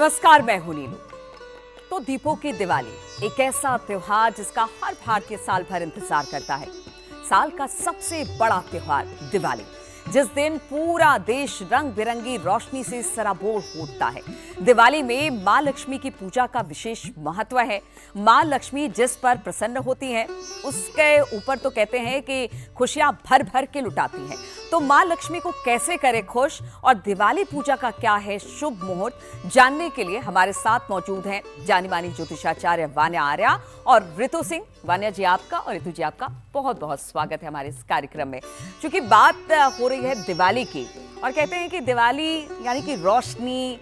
नमस्कार, मैं हूं नीलू। तो दीपों की दिवाली एक ऐसा त्योहार जिसका हर भारतीय साल भर इंतजार करता है। साल का सबसे बड़ा त्योहार दिवाली, जिस दिन पूरा देश रंग बिरंगी रोशनी से सराबोर होता है। दिवाली में मां लक्ष्मी की पूजा का विशेष महत्व है। मां लक्ष्मी जिस पर प्रसन्न होती हैं, उसके ऊपर तो कहते हैं कि खुशियां भर भर के लुटाती हैं। तो मां लक्ष्मी को कैसे करे खुश और दिवाली पूजा का क्या है शुभ मुहूर्त, जानने के लिए हमारे साथ मौजूद हैं जानी मानी ज्योतिषाचार्य वान्या आर्या और ऋतु सिंह। वान्या जी आपका और ऋतु जी आपका बहुत बहुत स्वागत है हमारे इस कार्यक्रम में। क्योंकि बात हो रही है दिवाली की और कहते हैं कि दिवाली यानी कि रोशनी,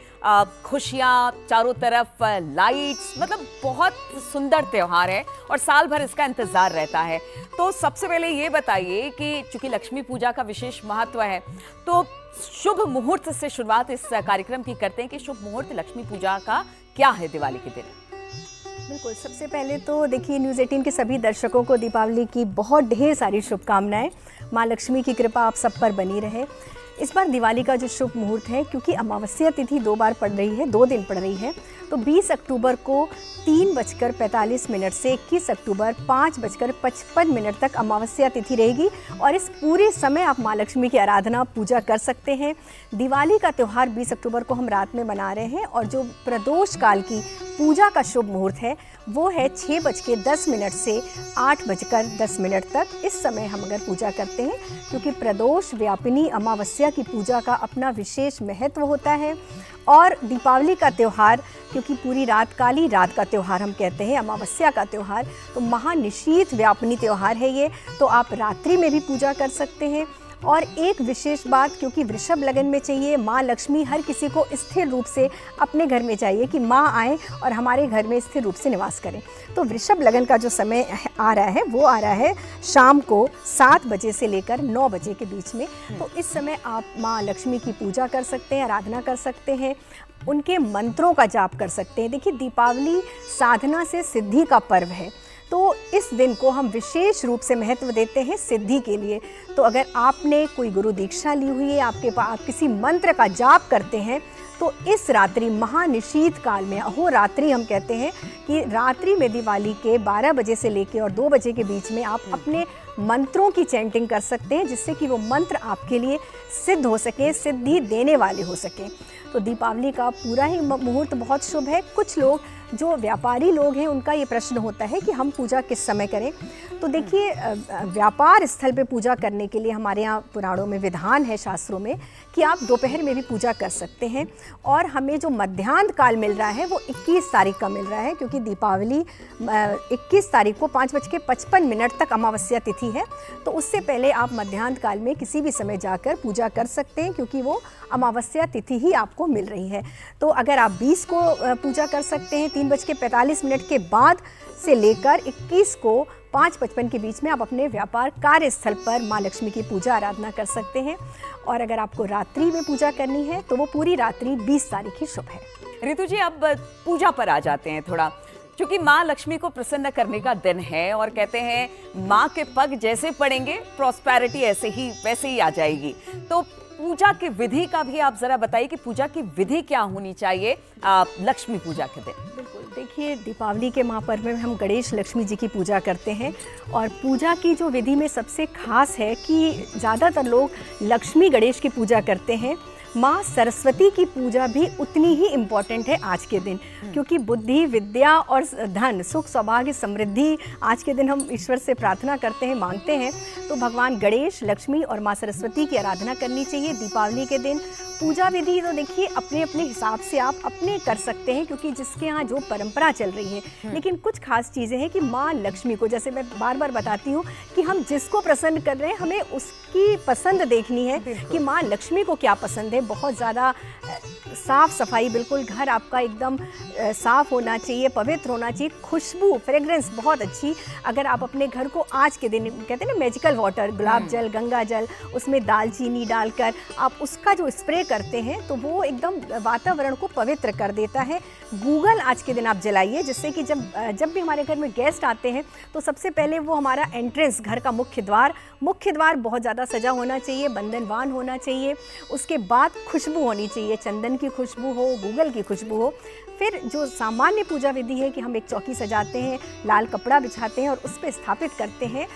खुशियां, चारों तरफ लाइट्स, मतलब बहुत सुंदर त्योहार है और साल भर इसका इंतजार रहता है। तो सबसे पहले ये बताइए कि चूंकि लक्ष्मी पूजा का विशेष महत्व है, तो शुभ मुहूर्त से शुरुआत इस कार्यक्रम की करते हैं कि शुभ मुहूर्त लक्ष्मी पूजा का क्या है दिवाली के दिन। बिल्कुल, सबसे पहले तो देखिए न्यूज़ 18 के सभी दर्शकों को दीपावली की बहुत ढेर सारी शुभकामनाएं। माँ लक्ष्मी की कृपा आप सब पर बनी रहे। इस बार दिवाली का जो शुभ मुहूर्त है, क्योंकि अमावस्या तिथि 2 बार पड़ रही है, 2 दिन पड़ रही है, तो 20 अक्टूबर को 3:45 से 21 अक्टूबर 5:55 तक अमावस्या तिथि रहेगी और इस पूरे समय आप माँ लक्ष्मी की आराधना पूजा कर सकते हैं। दिवाली का त्यौहार 20 अक्टूबर को हम रात में मना रहे हैं और जो प्रदोष काल की पूजा का शुभ मुहूर्त है वो है 6:10 से 8:10 तक। इस समय हम अगर पूजा करते हैं, क्योंकि प्रदोष व्यापिनी अमावस्या की पूजा का अपना विशेष महत्व होता है और दीपावली का त्यौहार, क्योंकि पूरी रात काली रात का त्यौहार हम कहते हैं, अमावस्या का त्यौहार, तो महानिशीत व्यापिनी त्यौहार है ये, तो आप रात्रि में भी पूजा कर सकते हैं। और एक विशेष बात, क्योंकि वृषभ लगन में चाहिए माँ लक्ष्मी, हर किसी को स्थिर रूप से अपने घर में चाहिए कि माँ आए और हमारे घर में स्थिर रूप से निवास करें। तो वृषभ लगन का जो समय आ रहा है वो आ रहा है शाम को 7 बजे से लेकर 9 बजे के बीच में। तो इस समय आप माँ लक्ष्मी की पूजा कर सकते हैं, आराधना कर सकते हैं, उनके मंत्रों का जाप कर सकते हैं। देखिए, दीपावली साधना से सिद्धि का पर्व है, तो इस दिन को हम विशेष रूप से महत्व देते हैं सिद्धि के लिए। तो अगर आपने कोई गुरु दीक्षा ली हुई है, आपके पास आप किसी मंत्र का जाप करते हैं, तो इस रात्रि महानिशीत काल में, अहोरात्रि हम कहते हैं कि रात्रि में दिवाली के 12 बजे से लेकर और 2 बजे के बीच में आप अपने मंत्रों की चैंटिंग कर सकते हैं, जिससे कि वो मंत्र आपके लिए सिद्ध हो सके, सिद्धि देने वाले हो सके। तो दीपावली का पूरा ही मुहूर्त बहुत शुभ है। कुछ लोग जो व्यापारी लोग हैं, उनका ये प्रश्न होता है कि हम पूजा किस समय करें। तो देखिए, व्यापार स्थल पे पूजा करने के लिए हमारे यहाँ पुराणों में विधान है, शास्त्रों में, कि आप दोपहर में भी पूजा कर सकते हैं। और हमें जो मध्याह्न काल मिल रहा है वो 21 तारीख का मिल रहा है, क्योंकि दीपावली 21 तारीख को 5:55 तक अमावस्या तिथि है। तो उससे पहले आप मध्याह्न काल में किसी भी समय जाकर पूजा कर सकते हैं, क्योंकि वो अमावस्या तिथि ही आपको मिल रही है। तो अगर आप 20 को पूजा कर सकते हैं 3:45 के बाद से लेकर 21 को 5:55 के बीच में आप अपने व्यापार कार्यस्थल पर माँ लक्ष्मी की पूजा आराधना कर सकते हैं। और अगर आपको रात्रि में पूजा करनी है तो वो पूरी रात्रि 20 तारीख ही शुभ है। ऋतु जी, अब पूजा पर आ जाते हैं थोड़ा, क्योंकि माँ लक्ष्मी को प्रसन्न करने का दिन है और कहते हैं माँ के पग जैसे पड़ेंगे प्रॉस्पेरिटी ऐसे ही वैसे ही आ जाएगी। तो पूजा की विधि का भी आप जरा बताइए कि पूजा की विधि क्या होनी चाहिए लक्ष्मी पूजा के दिन। बिल्कुल, देखिए, दीपावली के महापर्व में हम गणेश लक्ष्मी जी की पूजा करते हैं और पूजा की जो विधि में सबसे खास है कि ज़्यादातर लोग लक्ष्मी गणेश की पूजा करते हैं। माँ सरस्वती की पूजा भी उतनी ही इम्पॉर्टेंट है आज के दिन, क्योंकि बुद्धि, विद्या और धन, सुख, सौभाग्य, समृद्धि आज के दिन हम ईश्वर से प्रार्थना करते हैं, मांगते हैं। तो भगवान गणेश, लक्ष्मी और माँ सरस्वती की आराधना करनी चाहिए दीपावली के दिन। पूजा विधि तो देखिए अपने अपने हिसाब से आप अपने कर सकते हैं, क्योंकि जिसके यहाँ जो परंपरा चल रही है। लेकिन कुछ खास चीज़ें हैं कि माँ लक्ष्मी को, जैसे मैं बार बार बताती हूँ कि हम जिसको प्रसन्न कर रहे हैं, हमें उसकी पसंद देखनी है कि माँ लक्ष्मी को क्या पसंद है। बहुत ज़्यादा साफ़ सफाई, बिल्कुल घर आपका एकदम साफ़ होना चाहिए, पवित्र होना चाहिए, खुशबू, फ्रेग्रेंस बहुत अच्छी। अगर आप अपने घर को आज के दिन, कहते हैं ना मैजिकल वाटर, गुलाब जल, गंगा जल, उसमें दालचीनी डालकर आप उसका जो स्प्रे करते हैं तो वो एकदम वातावरण को पवित्र कर देता है। गूगल आज के दिन आप जलाइए, जिससे कि जब भी हमारे घर में गेस्ट आते हैं तो सबसे पहले वो हमारा एंट्रेंस, घर का मुख्य द्वार बहुत ज़्यादा सजा होना चाहिए, बंधनवान होना चाहिए। उसके बाद खुशबू होनी चाहिए, चंदन की खुशबू हो, गूगल की खुशबू हो। फिर जो सामान्य पूजा विधि है कि हम एक चौकी सजाते हैं, लाल कपड़ा बिछाते हैं और उस पर स्थापित करते हैं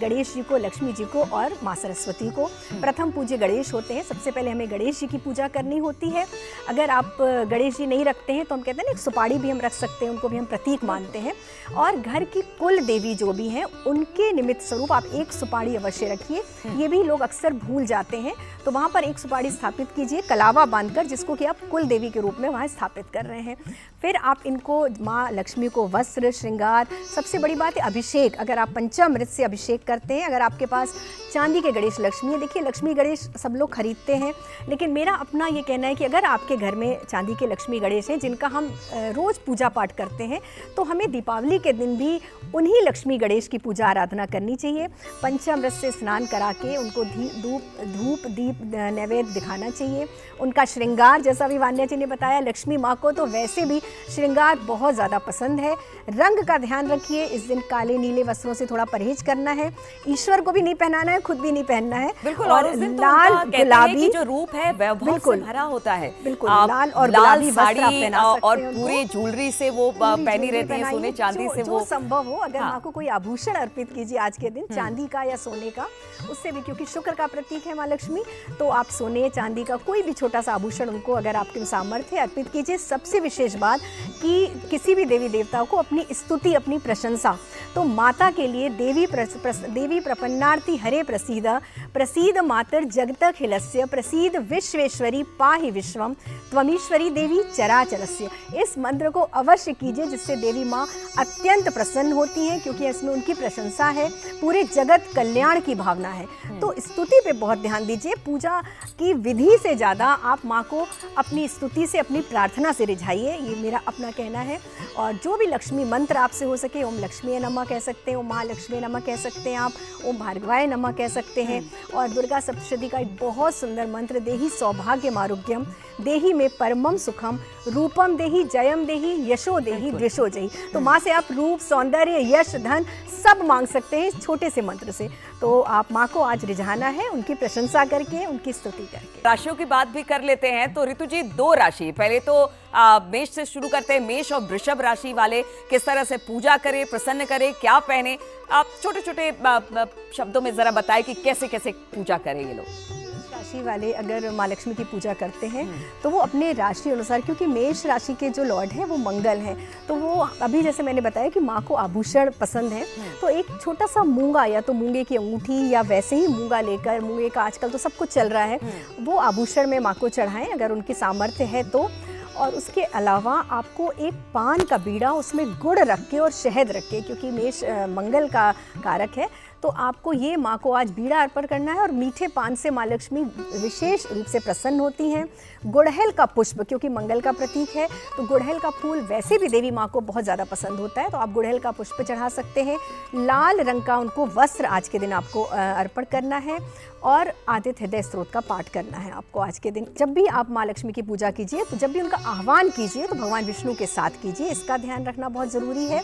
गणेश जी को, लक्ष्मी जी को और माँ सरस्वती को। प्रथम पूज्य गणेश होते हैं, सबसे पहले हमें गणेश जी की पूजा करनी होती है। अगर आप गणेश जी नहीं रखते हैं तो हम कहते हैं ना, एक सुपारी भी हम रख सकते हैं, उनको भी हम प्रतीक मानते हैं। और घर की कुल देवी जो भी हैं उनके निमित्त स्वरूप आप एक सुपारी अवश्य रखिए। ये भी लोग अक्सर भूल जाते हैं, तो वहाँ पर एक सुपारी स्थापित कीजिए कलावा बांधकर, जिसको कि आप कुल देवी के रूप में वहाँ स्थापित कर रहे हैं। फिर आप इनको माँ लक्ष्मी को वस्त्र, श्रृंगार, सबसे बड़ी बात है अभिषेक। अगर आप पंचामृत से अभिषेक करते हैं, अगर आपके पास चांदी के गणेश लक्ष्मी है, देखिए लक्ष्मी गणेश सब लोग खरीदते हैं, लेकिन मेरा अपना ये कहना है कि अगर आपके घर में चांदी के लक्ष्मी गणेश हैं जिनका हम रोज़ पूजा पाठ करते हैं, तो हमें दीपावली के दिन भी उन्हीं लक्ष्मी गणेश की पूजा आराधना करनी चाहिए। पंचामृत से स्नान करा के उनको धूप दीप नैवेद्य दिखाना चाहिए। उनका श्रृंगार, जैसा अभी वान्या जी ने बताया, लक्ष्मी माँ को तो वैसे भी श्रृंगार बहुत ज़्यादा पसंद है। रंग का ध्यान रखिए, इस दिन काले नीले वस्त्रों से थोड़ा परहेज करना है। ईश्वर को भी नहीं पहनाना है, खुद भी नहीं पहनना है। बिल्कुल, और उस दिन तो लाल गुलाबी जो रूप है वैभव से भरा होता है। बिल्कुल, लाल और गुलाबी साड़ी और पूरे ज्वेलरी से वो पहनी रहती है, सोने चांदी से। वो संभव हो, अगर माँ को कोई आभूषण अर्पित कीजिए आज के दिन, चांदी का या सोने का, उससे भी, क्योंकि शुक्र का प्रतीक है माँ लक्ष्मी, तो आप सोने चांदी का कोई भी छोटा सा आभूषण उनको अगर आपके सामर्थ्य अर्पित कीजिए। सबसे विशेष बात कि किसी भी देवी देवताओं को अपनी स्तुति, अपनी प्रशंसा, तो माता के लिए देवी प्रपन्नार्थी हरे प्रसीद मातर जगतखिलस्य, प्रसीद विश्वेश्वरी पाहि विश्वम, त्वमीश्वरी देवी चराचरस्य। इस मंत्र को अवश्य कीजिए, जिससे देवी माँ अत्यंत प्रसन्न होती हैं, क्योंकि इसमें उनकी प्रशंसा है, पूरे जगत कल्याण की भावना है। तो स्तुति पे बहुत ध्यान दीजिए। पूजा की विधि से ज़्यादा आप माँ को अपनी स्तुति से, अपनी प्रार्थना से रिझाइए, ये मेरा अपना कहना है। और जो भी लक्ष्मी मंत्र आपसे हो सके, ओम लक्ष्मी नमः कह सकते हैं, ओम महालक्ष्मी नमः कह सकते हैं आप, ओम भार्गवाय नमः कह सकते हैं। और दुर्गा सप्तशती का एक बहुत सुंदर मंत्र, देहि सौभाग्यम आरोग्यम, देहि में परमम सुखम, रूपम देहि, जयम देहि, यशो देहि, द्विषो जयी। तो माँ से आप रूप, सौंदर्य, यश, धन सब मांग सकते हैं इस छोटे से मंत्र से। तो आप माँ को आज रिझाना है, उनकी प्रशंसा करके, उनकी स्तुति करके। राशियों की बात भी कर लेते हैं। तो ऋतु जी, 2 राशि, पहले तो मेष से शुरू करते हैं। मेष और वृषभ राशि वाले किस तरह से पूजा करें, प्रसन्न करें, क्या पहने, आप छोटे छोटे शब्दों में जरा बताएं कि कैसे कैसे पूजा करें ये लोग। राशि वाले अगर माँ लक्ष्मी की पूजा करते हैं तो वो अपने राशि अनुसार, क्योंकि मेष राशि के जो लॉर्ड हैं वो मंगल हैं, तो वो अभी जैसे मैंने बताया कि माँ को आभूषण पसंद है, तो एक छोटा सा मूंगा, या तो मूंगे की अंगूठी या वैसे ही मूंगा लेकर, मूंगे का आजकल तो सब कुछ चल रहा है, वो आभूषण में माँ को चढ़ाएं अगर उनकी सामर्थ्य है तो। और उसके अलावा आपको एक पान का बीड़ा, उसमें गुड़ रख के और शहद रख के, क्योंकि मेष मंगल का कारक है, तो आपको ये माँ को आज बीड़ा अर्पण करना है। और मीठे पान से माँ लक्ष्मी विशेष रूप से प्रसन्न होती हैं। गुड़हल का पुष्प, क्योंकि मंगल का प्रतीक है, तो गुड़हल का फूल वैसे भी देवी माँ को बहुत ज़्यादा पसंद होता है, तो आप गुड़हल का पुष्प चढ़ा सकते हैं। लाल रंग का उनको वस्त्र आज के दिन आपको अर्पण करना है। और आदित्य हृदय स्त्रोत का पाठ करना है आपको आज के दिन। जब भी आप माँ लक्ष्मी की पूजा कीजिए, तो जब भी उनका आह्वान कीजिए तो भगवान विष्णु के साथ कीजिए, इसका ध्यान रखना बहुत ज़रूरी है।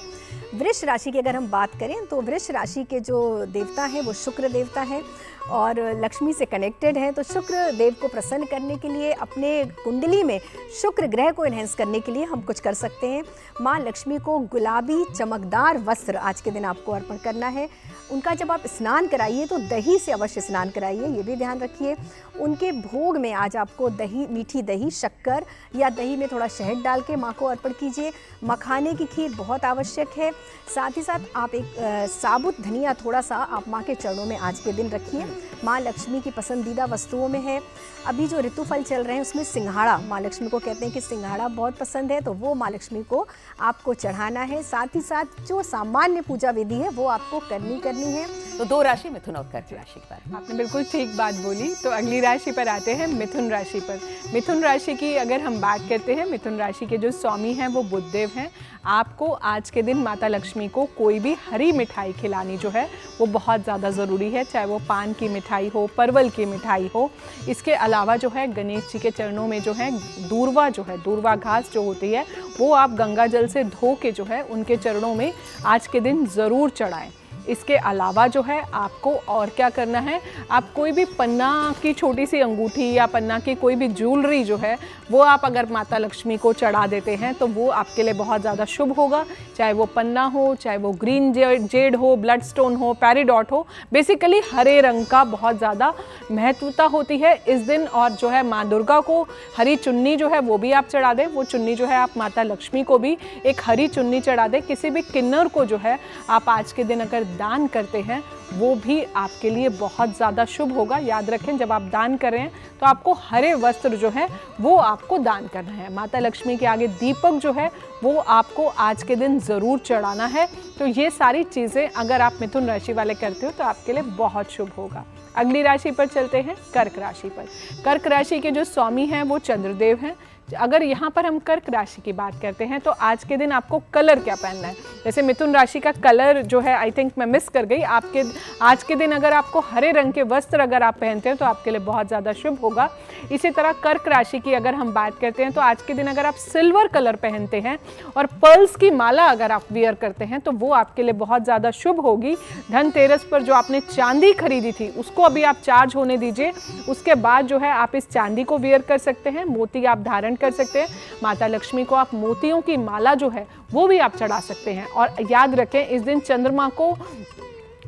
वृष राशि की अगर हम बात करें तो वृष राशि के जो देवता हैं वो शुक्र देवता हैं और लक्ष्मी से कनेक्टेड है, तो शुक्र देव को प्रसन्न करने के लिए, अपने कुंडली में शुक्र ग्रह को इन्हेंस करने के लिए हम कुछ कर सकते हैं। माँ लक्ष्मी को गुलाबी चमकदार वस्त्र आज के दिन आपको अर्पण करना है। उनका जब आप स्नान कराइए तो दही से अवश्य स्नान कराइए, ये भी ध्यान रखिए। उनके भोग में आज आपको दही, मीठी दही, शक्कर या दही में थोड़ा शहद डाल के माँ को अर्पण कीजिए। मखाने की खीर बहुत आवश्यक है। साथ ही साथ आप एक साबुत धनिया थोड़ा सा आप माँ के चरणों में आज के दिन रखिए। माँ लक्ष्मी की पसंदीदा वस्तुओं में है, अभी जो ऋतुफल चल रहे हैं उसमें सिंघाड़ा, माँ लक्ष्मी को कहते हैं कि सिंघाड़ा बहुत पसंद है, तो वो माँ लक्ष्मी को आपको चढ़ाना है। साथ ही साथ जो सामान्य पूजा विधि है वो आपको करनी है। तो 2 राशि, मिथुन और कर्क राशि पर आपने बिल्कुल ठीक बात बोली। तो अगली राशि पर आते हैं, मिथुन राशि पर। मिथुन राशि की अगर हम बात करते हैं, मिथुन राशि के जो स्वामी हैं वो बुधदेव हैं। आपको आज के दिन माता लक्ष्मी को कोई भी हरी मिठाई खिलानी जो है वो बहुत ज़्यादा ज़रूरी है, चाहे वो पान की मिठाई हो, परवल की मिठाई हो। इसके अलावा जो है गणेश जी के चरणों में जो है दूर्वा, जो है दूर्वा घास जो होती है वो आप गंगा जल से धो के जो है उनके चरणों में आज के दिन ज़रूर चढ़ाएं। इसके अलावा जो है आपको और क्या करना है, आप कोई भी पन्ना की छोटी सी अंगूठी या पन्ना की कोई भी ज्वेलरी जो है वो आप अगर माता लक्ष्मी को चढ़ा देते हैं तो वो आपके लिए बहुत ज़्यादा शुभ होगा। चाहे वो पन्ना हो, चाहे वो ग्रीन जेड हो, ब्लड स्टोन हो, पेरिडॉट हो, बेसिकली हरे रंग का बहुत ज़्यादा महत्वता होती है इस दिन। और जो है माँ दुर्गा को हरी चुन्नी जो है वो भी आप चढ़ा दें। वो चुन्नी जो है आप माता लक्ष्मी को भी एक हरी चुन्नी चढ़ा दें। किसी भी किन्नर को जो है आप आज के दिन अगर दान करते हैं वो भी आपके लिए बहुत ज़्यादा शुभ होगा। याद रखें, जब आप दान कर रहे हैं तो आपको हरे वस्त्र जो है वो आपको दान करना है। माता लक्ष्मी के आगे दीपक जो है वो आपको आज के दिन ज़रूर चढ़ाना है। तो ये सारी चीज़ें अगर आप मिथुन राशि वाले करते हो तो आपके लिए बहुत शुभ होगा। अगली राशि पर चलते हैं, कर्क राशि पर। कर्क राशि के जो स्वामी हैं वो चंद्रदेव हैं। अगर यहाँ पर हम कर्क राशि की बात करते हैं तो आज के दिन आपको कलर क्या पहनना है। जैसे मिथुन राशि का कलर जो है आई थिंक मैं मिस कर गई, आपके आज के दिन अगर आपको हरे रंग के वस्त्र अगर आप पहनते हैं तो आपके लिए बहुत ज़्यादा शुभ होगा। इसी तरह कर्क राशि की अगर हम बात करते हैं तो आज के दिन अगर आप सिल्वर कलर पहनते हैं और पर्ल्स की माला अगर आप वियर करते हैं तो वो आपके लिए बहुत ज़्यादा शुभ होगी। धनतेरस पर जो आपने चांदी खरीदी थी उसको अभी आप चार्ज होने दीजिए, उसके बाद जो है आप इस चांदी को वियर कर सकते हैं। मोती आप धारण कर सकते हैं। माता लक्ष्मी को आप मोतियों की माला जो है वो भी आप चढ़ा सकते हैं। और याद रखें, इस दिन चंद्रमा को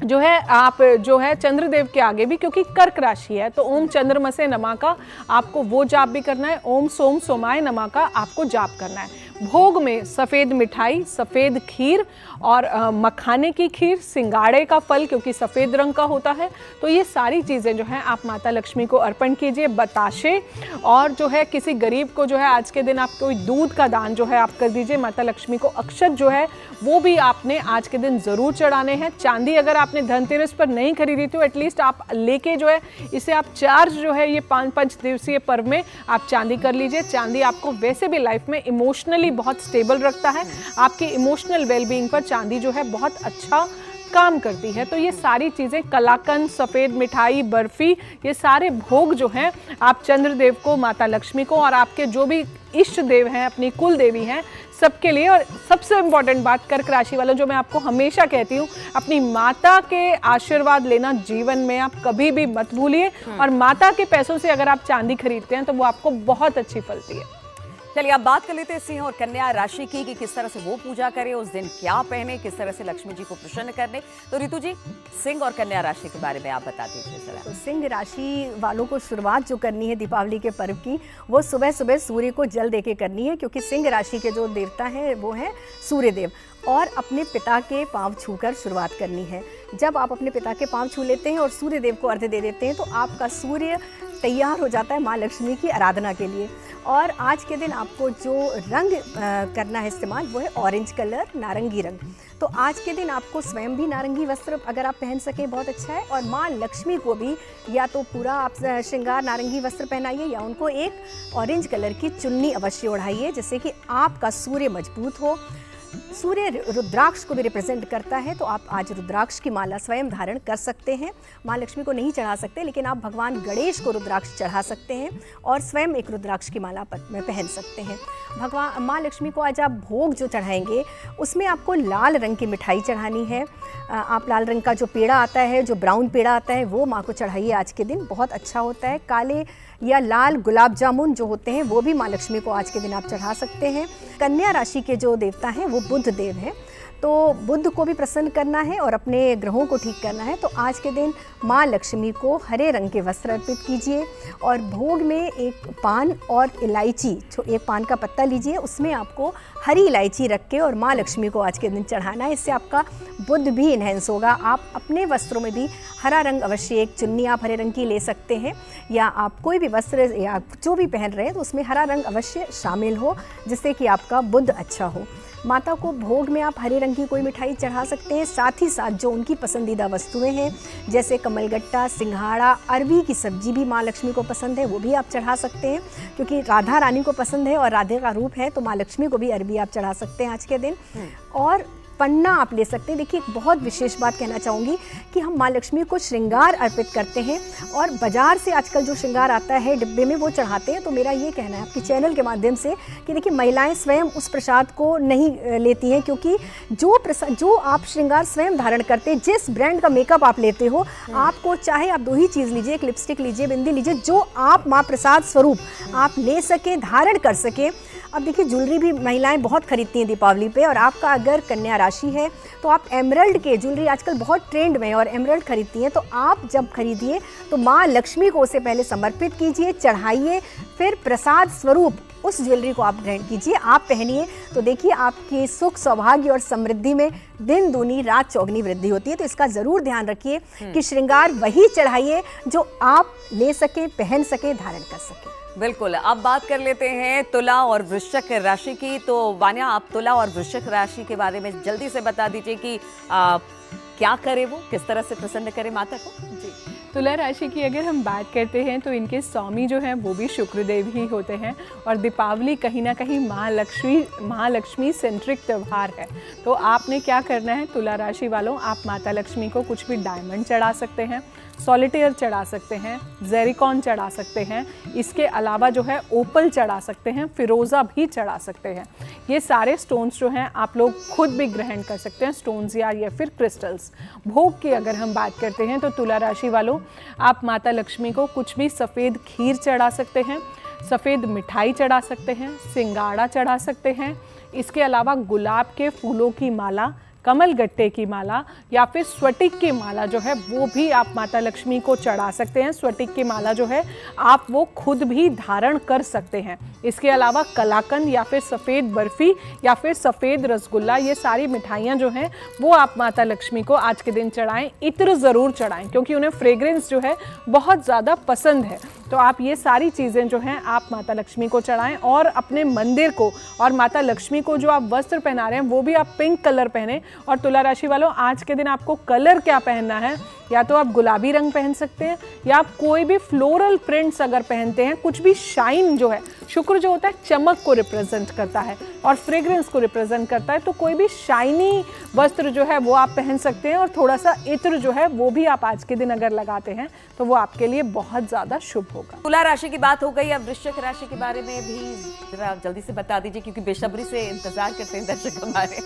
जो है आप जो है चंद्रदेव के आगे भी, क्योंकि कर्क राशि है तो ओम चंद्रमसे नमः का आपको वो जाप भी करना है, ओम सोम सोमाय नमः का आपको जाप करना है। भोग में सफ़ेद मिठाई, सफ़ेद खीर और मखाने की खीर, सिंगाड़े का फल क्योंकि सफ़ेद रंग का होता है, तो ये सारी चीज़ें जो हैं आप माता लक्ष्मी को अर्पण कीजिए। बताशे और जो है किसी गरीब को जो है आज के दिन आप कोई दूध का दान जो है आप कर दीजिए। माता लक्ष्मी को अक्षत जो है वो भी आपने आज के दिन ज़रूर चढ़ाने हैं। चांदी अगर आपने धनतेरस पर नहीं खरीदी तो एटलीस्ट आप लेके जो है इसे आप चार्ज जो है ये 5 दिवसीय पर्व में आप चांदी कर लीजिए। चांदी आपको वैसे भी लाइफ में इमोशनली बहुत स्टेबल रखता है, आपकी इमोशनल वेलबींग पर चांदी जो है बहुत अच्छा काम करती है। तो ये सारी चीज़ें, कलाकंद, सफ़ेद मिठाई, बर्फ़ी, ये सारे भोग जो हैं आप चंद्रदेव को, माता लक्ष्मी को और आपके जो भी इष्ट देव हैं, अपनी कुल देवी हैं, सबके लिए। और सबसे इम्पॉर्टेंट बात कर्क राशि वालों, जो मैं आपको हमेशा कहती हूँ, अपनी माता के आशीर्वाद लेना जीवन में आप कभी भी मत भूलिए। और माता के पैसों से अगर आप चांदी खरीदते हैं तो वो आपको बहुत अच्छी फलती है। चलिए अब बात कर लेते हैं सिंह और कन्या राशि की कि किस तरह से वो पूजा करें, उस दिन क्या पहने, किस तरह से लक्ष्मी जी को प्रसन्न करने। तो ऋतु जी, सिंह और कन्या राशि के बारे में आप बता दीजिए जरा। तो सिंह राशि वालों को शुरुआत जो करनी है दीपावली के पर्व की, वो सुबह सुबह सूर्य को जल देके करनी है, क्योंकि सिंह राशि के जो देवता हैं वो हैं सूर्यदेव। और अपने पिता के पांव छूकर शुरुआत करनी है। जब आप अपने पिता के पांव छू लेते हैं और सूर्यदेव को अर्घ्य दे देते हैं तो आपका सूर्य तैयार हो जाता है माँ लक्ष्मी की आराधना के लिए। और आज के दिन आपको जो रंग करना है इस्तेमाल वो है ऑरेंज कलर, नारंगी रंग। तो आज के दिन आपको स्वयं भी नारंगी वस्त्र अगर आप पहन सकें बहुत अच्छा है, और माँ लक्ष्मी को भी या तो पूरा आप श्रृंगार नारंगी वस्त्र पहनाइए या उनको एक ऑरेंज कलर की चुन्नी अवश्य ओढ़ाइए, जिससे कि आपका सूर्य मजबूत हो। सूर्य रुद्राक्ष को भी रिप्रेजेंट करता है, तो आप आज रुद्राक्ष की माला स्वयं धारण कर सकते हैं। माँ लक्ष्मी को नहीं चढ़ा सकते, लेकिन आप भगवान गणेश को रुद्राक्ष चढ़ा सकते हैं और स्वयं एक रुद्राक्ष की माला में पहन सकते हैं। भगवान माँ लक्ष्मी को आज आप भोग जो चढ़ाएंगे उसमें आपको लाल रंग की मिठाई चढ़ानी है। आप लाल रंग का जो पेड़ा आता है, जो ब्राउन पेड़ा आता है, वो माँ को चढ़ाइए आज के दिन, बहुत अच्छा होता है। काले या लाल गुलाब जामुन जो होते हैं वो भी माँ लक्ष्मी को आज के दिन आप चढ़ा सकते हैं। कन्या राशि के जो देवता हैं वो बुध देव हैं, तो बुध को भी प्रसन्न करना है और अपने ग्रहों को ठीक करना है। तो आज के दिन माँ लक्ष्मी को हरे रंग के वस्त्र अर्पित कीजिए और भोग में एक पान और इलायची, एक पान का पत्ता लीजिए, उसमें आपको हरी इलायची रख के और माँ लक्ष्मी को आज के दिन चढ़ाना है। इससे आपका बुध भी इन्हेंस होगा। आप अपने वस्त्रों में भी हरा रंग अवश्य, एक चुन्नी आप हरे रंग की ले सकते हैं, या आप कोई भी वस्त्र या जो भी पहन रहे हैं तो उसमें हरा रंग अवश्य शामिल हो, जिससे कि आपका बुध अच्छा हो। माता को भोग में आप हरे रंग की कोई मिठाई चढ़ा सकते हैं। साथ ही साथ जो उनकी पसंदीदा वस्तुएं हैं जैसे कमलगट्टा, सिंघाड़ा, अरबी की सब्जी भी माँ लक्ष्मी को पसंद है, वो भी आप चढ़ा सकते हैं, क्योंकि राधा रानी को पसंद है और राधे का रूप है, तो माँ लक्ष्मी को भी अरबी आप चढ़ा सकते हैं आज के दिन। और पन्ना आप ले सकते हैं। देखिए, एक बहुत विशेष बात कहना चाहूँगी कि हम माँ लक्ष्मी को श्रृंगार अर्पित करते हैं और बाजार से आजकल जो श्रृंगार आता है डिब्बे में वो चढ़ाते हैं। तो मेरा ये कहना है आपके चैनल के माध्यम से कि देखिए, महिलाएं स्वयं उस प्रसाद को नहीं लेती हैं, क्योंकि जो आप श्रृंगार स्वयं धारण करते हैं, जिस ब्रांड का मेकअप आप लेते हो, आपको चाहे आप 2 ही चीज़ लीजिए, एक लिपस्टिक लीजिए, बिंदी लीजिए, जो आप माँ प्रसाद स्वरूप आप ले सकें, धारण कर सकें। अब देखिए, ज्वेलरी भी महिलाएं बहुत खरीदती हैं दीपावली पे, और आपका अगर कन्या राशि है तो आप एमरल्ड के ज्वेलरी आजकल बहुत ट्रेंड में है और एमरल्ड खरीदती हैं। तो आप जब खरीदिए तो माँ लक्ष्मी को उसे पहले समर्पित कीजिए, चढ़ाइए, फिर प्रसाद स्वरूप उस ज्वेलरी को आप ग्रहण कीजिए, आप पहनिए। तो देखिए, आपकी सुख, सौभाग्य और समृद्धि में दिन दूनी रात चौगनी वृद्धि होती है। तो इसका ज़रूर ध्यान रखिए कि श्रृंगार वही चढ़ाइए जो आप ले सकें, पहन सकें, धारण कर सकें। बिल्कुल। अब बात कर लेते हैं तुला और वृश्चिक राशि की। तो वान्या, आप तुला और वृश्चिक राशि के बारे में जल्दी से बता दीजिए कि क्या करे, वो किस तरह से प्रसन्न करे माता को। जी, तुला राशि की अगर हम बात करते हैं तो इनके स्वामी जो हैं वो भी शुक्रदेव ही होते हैं, और दीपावली कहीं ना कहीं महालक्ष्मी सेंट्रिक त्यौहार है। तो आपने क्या करना है तुला राशि वालों, आप माता लक्ष्मी को कुछ भी डायमंड चढ़ा सकते हैं, सॉलिटेयर चढ़ा सकते हैं, जेरिकॉन चढ़ा सकते हैं, इसके अलावा जो है ओपल चढ़ा सकते हैं, फिरोज़ा भी चढ़ा सकते हैं। ये सारे स्टोन्स जो हैं आप लोग खुद भी ग्रहण कर सकते हैं, स्टोन्स या फिर क्रिस्टल्स। भोग की अगर हम बात करते हैं तो तुला राशि वालों, आप माता लक्ष्मी को कुछ भी सफ़ेद खीर चढ़ा सकते हैं, सफ़ेद मिठाई चढ़ा सकते हैं, सिंगाड़ा चढ़ा सकते हैं। इसके अलावा गुलाब के फूलों की माला, कमल गट्टे की माला या फिर स्फटिक की माला जो है वो भी आप माता लक्ष्मी को चढ़ा सकते हैं। स्फटिक की माला जो है आप वो खुद भी धारण कर सकते हैं। इसके अलावा कलाकंद या फिर सफ़ेद बर्फ़ी या फिर सफ़ेद रसगुल्ला, ये सारी मिठाइयाँ जो हैं वो आप माता लक्ष्मी को आज के दिन चढ़ाएं। इत्र ज़रूर चढ़ाएं क्योंकि उन्हें फ्रेग्रेंस जो है बहुत ज़्यादा पसंद है। तो आप ये सारी चीज़ें जो हैं आप माता लक्ष्मी को चढ़ाएं, और अपने मंदिर को और माता लक्ष्मी को जो आप वस्त्र पहना रहे हैं वो भी आप पिंक कलर पहने। और तुला राशि वालों, आज के दिन आपको कलर क्या पहनना है, या तो आप गुलाबी रंग पहन सकते हैं या आप कोई भी फ्लोरल प्रिंट्स अगर पहनते हैं, कुछ भी शाइन जो है, शुक्र जो होता है चमक को रिप्रेजेंट करता है और फ्रेग्रेंस को रिप्रेजेंट करता है, तो कोई भी शाइनी वस्त्र जो है वो आप पहन सकते हैं। और थोड़ा सा इत्र जो है वो भी आप आज के दिन अगर लगाते हैं तो वो आपके लिए बहुत ज़्यादा शुभ होगा। तुला राशि की बात हो गई, अब वृश्चिक राशि के बारे में भी जरा जल्दी से बता दीजिए, क्योंकि बेसब्री से इंतजार करते हैं दर्शक हमारे।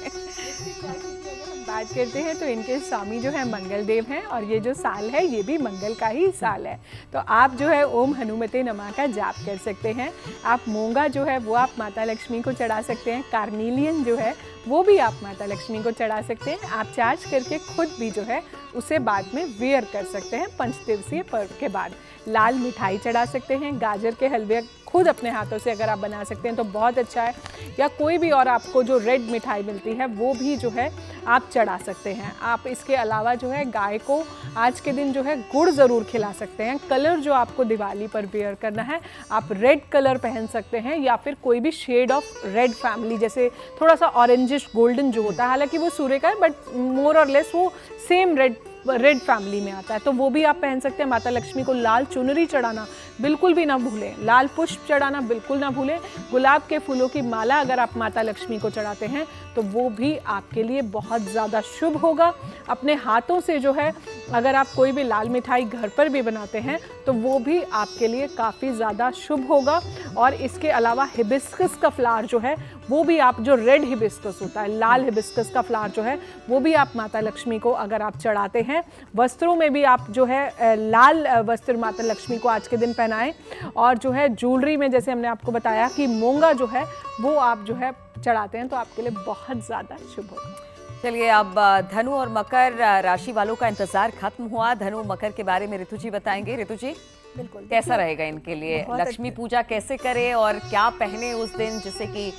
बात करते हैं तो इनके स्वामी जो है मंगल देव हैं, और ये जो साल है ये भी मंगल का ही साल है। तो आप जो है ओम हनुमते नमः का जाप कर सकते हैं। आप मूंगा जो है वो आप माता लक्ष्मी को चढ़ा सकते हैं। कार्नेलियन जो है वो भी आप माता लक्ष्मी को चढ़ा सकते हैं। आप चार्ज करके खुद भी जो है उसे बाद में वेयर कर सकते हैं। 5 दिवसीय पर्व के बाद लाल मिठाई चढ़ा सकते हैं। गाजर के हलवे खुद अपने हाथों से अगर आप बना सकते हैं तो बहुत अच्छा है, या कोई भी और आपको जो रेड मिठाई मिलती है वो भी जो है आप चढ़ा सकते हैं। आप इसके अलावा जो है गाय को आज के दिन जो है गुड़ ज़रूर खिला सकते हैं। कलर जो आपको दिवाली पर वेयर करना है, आप रेड कलर पहन सकते हैं या फिर कोई भी शेड ऑफ रेड फैमिली, जैसे थोड़ा सा ऑरेंजिश गोल्डन जो होता है, हालांकि वो सूर्य का है बट मोर और लेस वो सेम रेड फैमिली में आता है, तो वो भी आप पहन सकते हैं। माता लक्ष्मी को लाल चुनरी चढ़ाना बिल्कुल भी ना भूलें, लाल पुष्प चढ़ाना बिल्कुल ना भूलें। गुलाब के फूलों की माला अगर आप माता लक्ष्मी को चढ़ाते हैं तो वो भी आपके लिए बहुत ज़्यादा शुभ होगा। अपने हाथों से जो है अगर आप कोई भी लाल मिठाई घर पर भी बनाते हैं तो वो भी आपके लिए काफ़ी ज़्यादा शुभ होगा। और इसके अलावा हिबिस्कस का फ्लावर जो है वो भी आप, जो रेड हिबिस्कस होता है, लाल हिबिस्कस का फ्लावर जो है वो भी आप माता लक्ष्मी को अगर आप चढ़ाते हैं। वस्त्रों में भी आप जो है लाल वस्त्र माता लक्ष्मी को आज के दिन पहनाएं। और जो है ज्वेलरी में जैसे हमने आपको बताया कि मूंगा जो है वो आप जो है चढ़ाते हैं तो आपके लिए बहुत ज़्यादा शुभ होगा। चलिए, अब धनु और मकर राशि वालों का इंतजार खत्म हुआ। धनु मकर के बारे में ऋतु जी बताएंगे। ऋतु जी, बिल्कुल, कैसा रहेगा इनके लिए? लक्ष्मी पूजा कैसे करें और क्या पहने उस दिन जिससे कि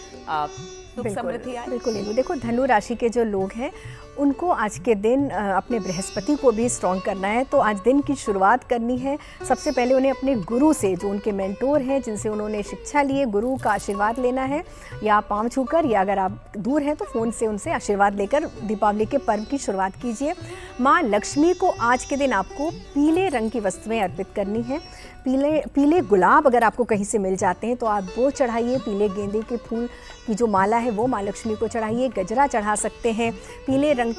सुख समृद्धि आए? बिल्कुल। देखो, धनु राशि के जो लोग हैं उनको आज के दिन अपने बृहस्पति को भी स्ट्रॉन्ग करना है। तो आज दिन की शुरुआत करनी है, सबसे पहले उन्हें अपने गुरु से, जो उनके मेंटोर हैं, जिनसे उन्होंने शिक्षा ली है, गुरु का आशीर्वाद लेना है, या पाँव छूकर, या अगर आप दूर हैं तो फ़ोन से उनसे आशीर्वाद लेकर दीपावली के पर्व की शुरुआत कीजिए। माँ लक्ष्मी को आज के दिन आपको पीले रंग की वस्तुएं अर्पित करनी है। पीले गुलाब अगर आपको कहीं से मिल जाते हैं तो आप वो चढ़ाइए, पीले गेंदे के फूल की जो माला है वो माँ लक्ष्मी को चढ़ाइए, गजरा चढ़ा सकते हैं, पीले रंग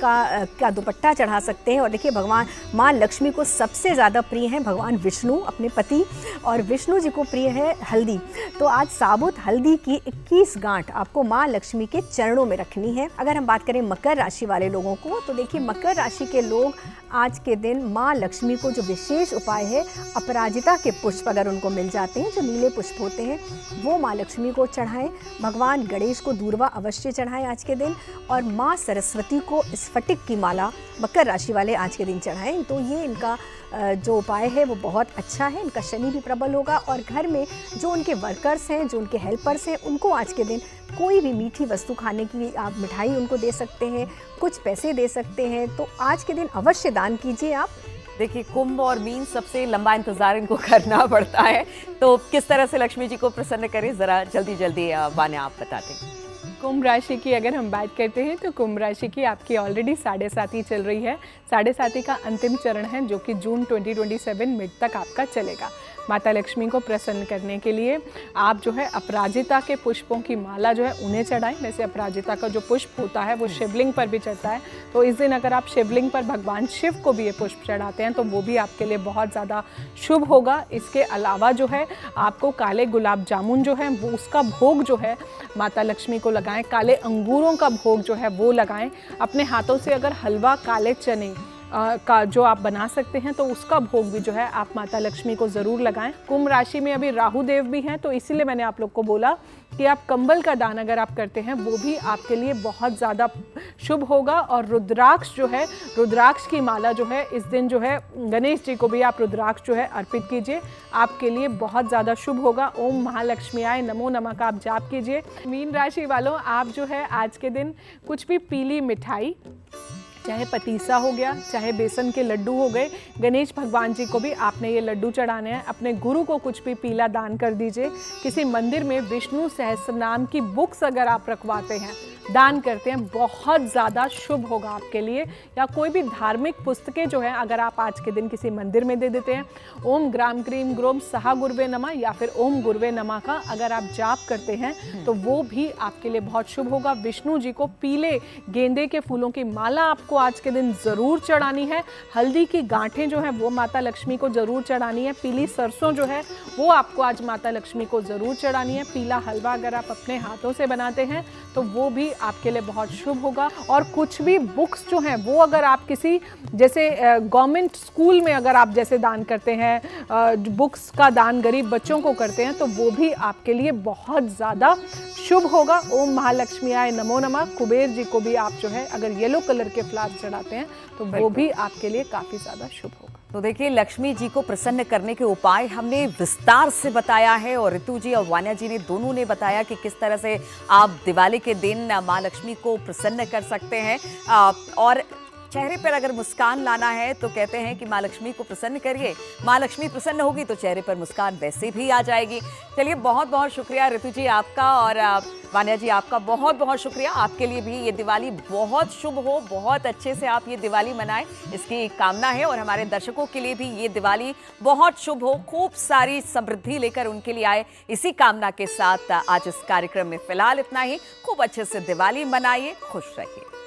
का दुपट्टा चढ़ा सकते हैं। और देखिए, भगवान माँ लक्ष्मी को सबसे ज़्यादा प्रिय हैं भगवान विष्णु, अपने पति, और विष्णु जी को प्रिय है हल्दी। तो आज साबुत हल्दी की 21 गांठ आपको माँ लक्ष्मी के चरणों में रखनी है। अगर हम बात करें मकर राशि वाले लोगों को, तो देखिए मकर राशि के लोग आज के दिन माँ लक्ष्मी को जो विशेष उपाय है, अपराजिता के पुष्प अगर उनको मिल जाते हैं, जो नीले पुष्प होते हैं, वो माँ लक्ष्मी को चढ़ाएं। भगवान गणेश को दूर्वा अवश्य चढ़ाएं आज के दिन, और माँ सरस्वती को स्फटिक की माला मकर राशि वाले आज के दिन चढ़ाएं। तो ये इनका जो उपाय है वो बहुत अच्छा है। इनका शनि भी प्रबल होगा, और घर में जो उनके वर्कर्स हैं, जो उनके हेल्पर्स हैं, उनको आज के दिन कोई भी मीठी वस्तु खाने की, आप मिठाई उनको दे सकते हैं, कुछ पैसे दे सकते हैं। तो आज के दिन अवश्य दान कीजिए आप। देखिए, कुंभ और मीन सबसे लंबा इंतजार इनको करना पड़ता है, तो किस तरह से लक्ष्मी जी को प्रसन्न करें, जरा जल्दी जल्दी वान्या आप बताते हैं। कुंभ राशि की अगर हम बात करते हैं तो कुंभ राशि की आपकी ऑलरेडी 7.5 चल रही है। 7.5 का अंतिम चरण है, जो कि जून 2027 मिड तक आपका चलेगा। माता लक्ष्मी को प्रसन्न करने के लिए आप जो है अपराजिता के पुष्पों की माला जो है उन्हें चढ़ाएं। वैसे अपराजिता का जो पुष्प होता है वो शिवलिंग पर भी चढ़ता है, तो इस दिन अगर आप शिवलिंग पर भगवान शिव को भी ये पुष्प चढ़ाते हैं तो वो भी आपके लिए बहुत ज़्यादा शुभ होगा। इसके अलावा जो है आपको काले गुलाब जामुन जो है वो उसका भोग जो है माता लक्ष्मी को लगाएं। काले अंगूरों का भोग जो है वो लगाएं। अपने हाथों से अगर हलवा काले चने का जो आप बना सकते हैं तो उसका भोग भी जो है आप माता लक्ष्मी को ज़रूर लगाएं। कुंभ राशि में अभी राहु देव भी हैं, तो इसीलिए मैंने आप लोग को बोला कि आप कंबल का दान अगर आप करते हैं वो भी आपके लिए बहुत ज़्यादा शुभ होगा। और रुद्राक्ष जो है, रुद्राक्ष की माला जो है इस दिन जो है गणेश जी को भी आप रुद्राक्ष जो है अर्पित कीजिए, आपके लिए बहुत ज़्यादा शुभ होगा। ओम महालक्ष्मी आय नमो नमः का आप जाप कीजिए। मीन राशि वालों, आप जो है आज के दिन कुछ भी पीली मिठाई, चाहे पतीसा हो गया, चाहे बेसन के लड्डू हो गए, गणेश भगवान जी को भी आपने ये लड्डू चढ़ाने हैं। अपने गुरु को कुछ भी पीला दान कर दीजिए। किसी मंदिर में विष्णु सहस्त्रनाम की बुक्स अगर आप रखवाते हैं, दान करते हैं, बहुत ज़्यादा शुभ होगा आपके लिए। या कोई भी धार्मिक पुस्तकें जो है अगर आप आज के दिन किसी मंदिर में दे देते हैं, ओम ग्राम क्रीम ग्रोम सहा गुरुवे नमः या फिर ओम गुरुवे नमः का अगर आप जाप करते हैं तो वो भी आपके लिए बहुत शुभ होगा। विष्णु जी को पीले गेंदे के फूलों की माला आपको आज के दिन ज़रूर चढ़ानी है। हल्दी की गांठें जो है वो माता लक्ष्मी को ज़रूर चढ़ानी है। पीली सरसों जो है वो आपको आज माता लक्ष्मी को ज़रूर चढ़ानी है। पीला हलवा अगर आप अपने हाथों से बनाते हैं तो वो भी आपके लिए बहुत शुभ होगा। और कुछ भी बुक्स जो हैं वो अगर आप किसी जैसे गवर्नमेंट स्कूल में अगर आप जैसे दान करते हैं, बुक्स का दान गरीब बच्चों को करते हैं, तो वो भी आपके लिए बहुत ज़्यादा शुभ होगा। ओम महालक्ष्मी आय नमो नमः। कुबेर जी को भी आप जो है अगर येलो कलर के फ्लावर चढ़ाते हैं तो वो भी आपके लिए काफ़ी ज़्यादा शुभ होगा। तो देखिए, लक्ष्मी जी को प्रसन्न करने के उपाय हमने विस्तार से बताया है, और ऋतु जी और वान्या जी ने दोनों ने बताया कि किस तरह से आप दिवाली के दिन माँ लक्ष्मी को प्रसन्न कर सकते हैं। और चेहरे पर अगर मुस्कान लाना है तो कहते हैं कि माँ लक्ष्मी को प्रसन्न करिए, माँ लक्ष्मी प्रसन्न होगी तो चेहरे पर मुस्कान वैसे भी आ जाएगी। चलिए, बहुत बहुत शुक्रिया ऋतु जी आपका, और वान्या जी आपका बहुत बहुत शुक्रिया। आपके लिए भी ये दिवाली बहुत शुभ हो, बहुत अच्छे से आप ये दिवाली मनाएं, इसकी कामना है। और हमारे दर्शकों के लिए भी ये दिवाली बहुत शुभ हो, खूब सारी समृद्धि लेकर उनके लिए आए, इसी कामना के साथ आज इस कार्यक्रम में फिलहाल इतना ही। खूब अच्छे से दिवाली मनाइए, खुश रहिए।